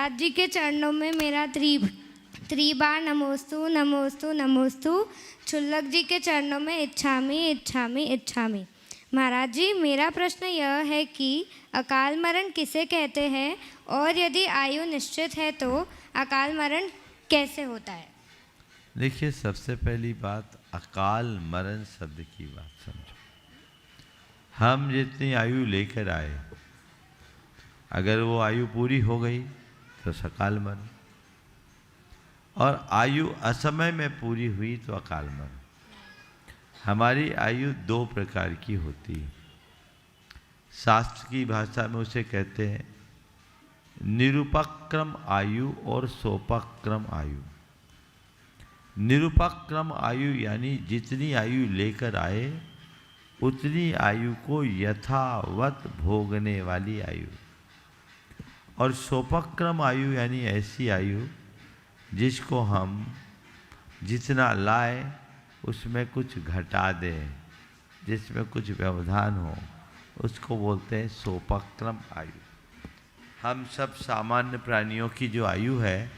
महाराज जी के चरणों में मेरा त्रिबार नमोस्तु नमोस्तु नमोस्तु। क्षुल्लक जी के चरणों में इच्छामि इच्छामि इच्छामि। महाराज जी, मेरा प्रश्न यह है कि अकाल मरण किसे कहते हैं, और यदि आयु निश्चित है तो अकाल मरण कैसे होता है? देखिए, सबसे पहली बात, अकाल मरण शब्द की बात समझो। हम जितनी आयु लेकर आए, अगर वो आयु पूरी हो गई तो सकाल मरण, और आयु असमय में पूरी हुई तो अकाल मरण। हमारी आयु दो प्रकार की होती है। शास्त्र की भाषा में उसे कहते हैं निरुपक्रम आयु और सोपक्रम आयु। निरुपक्रम आयु यानी जितनी आयु लेकर आए उतनी आयु को यथावत भोगने वाली आयु, और सोपक्रम आयु यानी ऐसी आयु जिसको हम जितना लाए उसमें कुछ घटा दें, जिसमें कुछ व्यवधान हो, उसको बोलते हैं सोपक्रम आयु। हम सब सामान्य प्राणियों की जो आयु है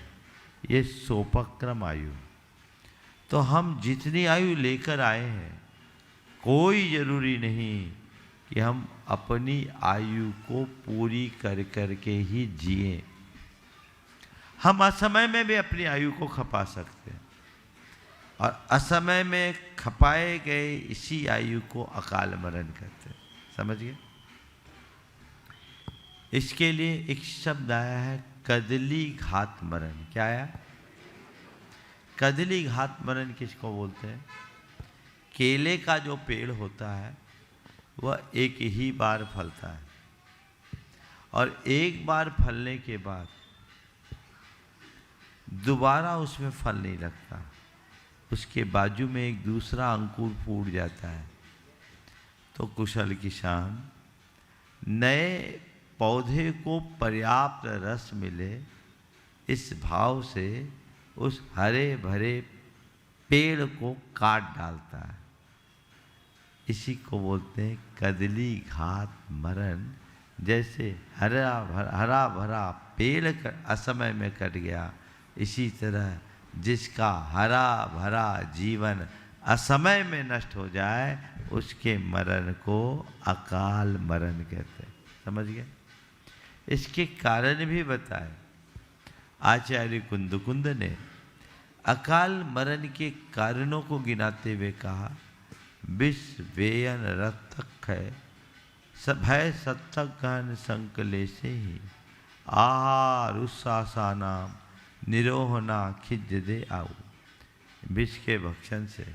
ये सोपक्रम आयु। तो हम जितनी आयु लेकर आए हैं, कोई जरूरी नहीं कि हम अपनी आयु को पूरी कर कर के ही जिए। हम असमय में भी अपनी आयु को खपा सकते हैं, और असमय में खपाए गए इसी आयु को अकाल मरण कहते हैं। समझ गए? इसके लिए एक शब्द आया है कदली घात मरण। क्या आया? कदली घात मरण किसको बोलते हैं? केले का जो पेड़ होता है वह एक ही बार फलता है, और एक बार फलने के बाद दोबारा उसमें फल नहीं लगता। उसके बाजू में एक दूसरा अंकुर फूट जाता है। तो कुशल किसान नए पौधे को पर्याप्त रस मिले इस भाव से उस हरे भरे पेड़ को काट डालता है। इसी को बोलते हैं कदली घात मरण। जैसे हरा भरा पेड़ असमय में कट गया, इसी तरह जिसका हरा भरा जीवन असमय में नष्ट हो जाए उसके मरण को अकाल मरण कहते हैं। समझ गए? इसके कारण भी बताए आचार्य कुंद ने। अकाल मरण के कारणों को गिनाते हुए कहा, विष वेयन रतक है भय सत्तक गहन संकले से ही आहार उस्सासा नाम निरोहना खिज दे आऊ। विष के भक्षण से,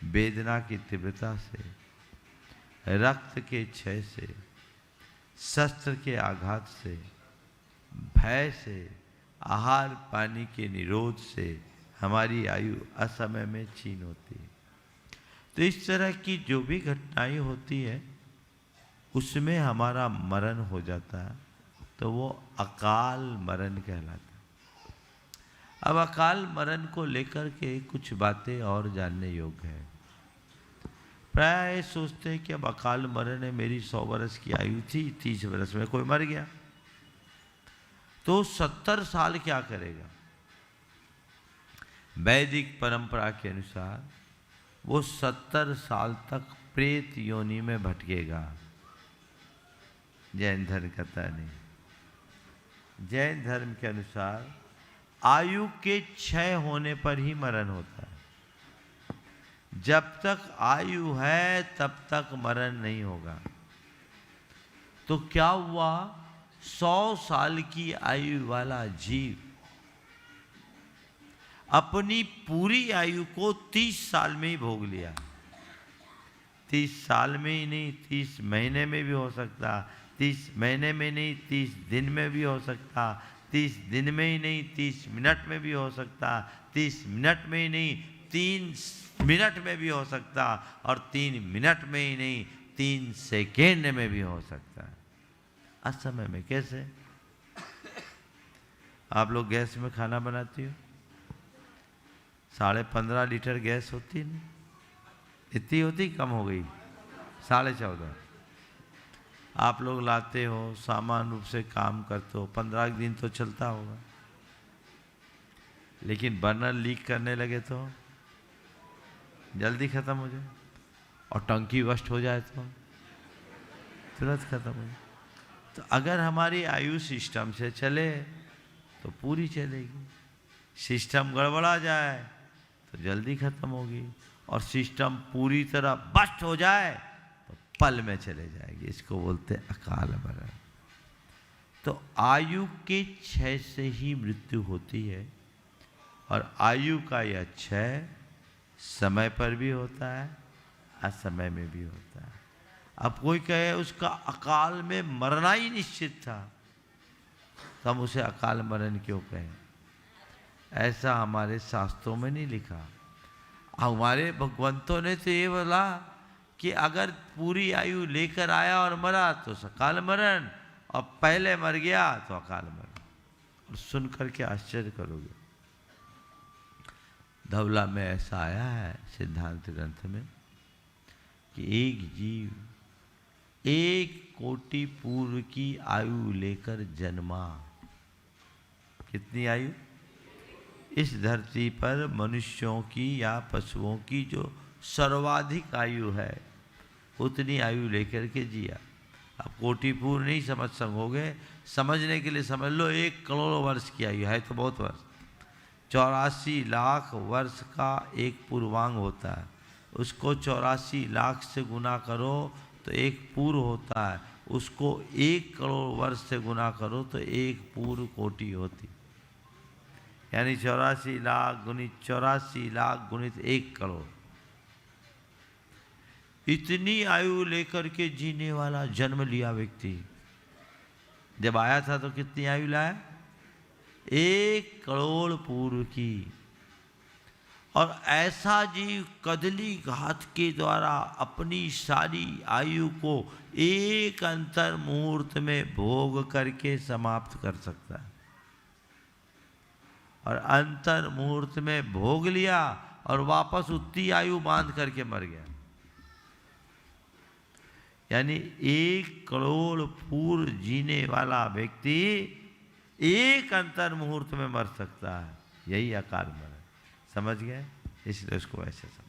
वेदना की तीव्रता से, रक्त के क्षय से, शस्त्र के आघात से, भय से, आहार पानी के निरोध से हमारी आयु असमय में छीन होती है। तो इस तरह की जो भी घटनाएं होती है उसमें हमारा मरण हो जाता है, तो वो अकाल मरण कहलाता है। अब अकाल मरण को लेकर के कुछ बातें और जानने योग्य है। प्राय सोचते हैं कि अब अकाल मरण है, मेरी 100 वर्ष की आयु थी, 30 वर्ष में कोई मर गया तो 70 साल क्या करेगा? वैदिक परंपरा के अनुसार वो 70 साल तक प्रेत योनि में भटकेगा। जैन धर्म कहता नहीं। जैन धर्म के अनुसार आयु के क्षय होने पर ही मरण होता है। जब तक आयु है तब तक मरण नहीं होगा। तो क्या हुआ? 100 साल की आयु वाला जीव अपनी पूरी आयु को 30 साल में ही भोग लिया। 30 साल में ही नहीं, 30 महीने में भी हो सकता, 30 महीने में नहीं, 30 दिन में भी हो सकता, 30 दिन में ही नहीं, 30 मिनट में भी हो सकता, 30 मिनट में ही नहीं, 3 मिनट में भी हो सकता, और 3 मिनट में ही नहीं, 3 सेकेंड में भी हो सकता है। असमय में कैसे? आप लोग गैस में खाना बनाती हो, 15.5 लीटर गैस होती है, इतनी होती, कम हो गई 14.5। आप लोग लाते हो, सामान्य रूप से काम करते हो, 15 दिन तो चलता होगा, लेकिन बर्नर लीक करने लगे तो जल्दी खत्म हो जाए, और टंकी बस्ट हो जाए तो तुरंत खत्म हो जाए। तो अगर हमारी आयु सिस्टम से चले तो पूरी चलेगी, सिस्टम गड़बड़ा जाए तो जल्दी खत्म होगी, और सिस्टम पूरी तरह बस्ट हो जाए तो पल में चले जाएगी। इसको बोलते हैं अकाल मरण। तो आयु के क्षय से ही मृत्यु होती है, और आयु का यह क्षय समय पर भी होता है, असमय में भी होता है। अब कोई कहे उसका अकाल में मरना ही निश्चित था, तो हम उसे अकाल मरण क्यों कहें? ऐसा हमारे शास्त्रों में नहीं लिखा। हमारे भगवंतों ने तो ये बोला कि अगर पूरी आयु लेकर आया और मरा तो अकाल मरण, और पहले मर गया तो अकाल मरण। और सुन करके आश्चर्य करोगे, धवला में ऐसा आया है सिद्धांत ग्रंथ में कि एक जीव 1 कोटि पूर्व की आयु लेकर जन्मा। कितनी आयु? इस धरती पर मनुष्यों की या पशुओं की जो सर्वाधिक आयु है, उतनी आयु लेकर के जिया। अब कोटि पूर्व नहीं समझ सकोगे, समझने के लिए समझ लो 1 करोड़ वर्ष की आयु है तो बहुत वर्ष। 84 लाख वर्ष का एक पूर्वांग होता है, उसको 84 लाख से गुना करो तो एक पूर्व होता है, उसको 1 करोड़ वर्ष से गुना करो तो एक पूर्व कोटि होती, यानी 84 लाख गुणित 84 लाख गुणित 1 करोड़। इतनी आयु लेकर के जीने वाला जन्म लिया व्यक्ति जब आया था तो कितनी आयु लाया? 1 करोड़ पूर्व की। और ऐसा जीव कदली घात के द्वारा अपनी सारी आयु को एक अंतर मुहूर्त में भोग करके समाप्त कर सकता है, और अंतर मुहूर्त में भोग लिया और वापस उतनी आयु बांध करके मर गया। यानी 1 करोड़ पूर्व जीने वाला व्यक्ति एक अंतर मुहूर्त में मर सकता है। यही अकाल मरण। समझ गए? इसलिए उसको ऐसे समझ।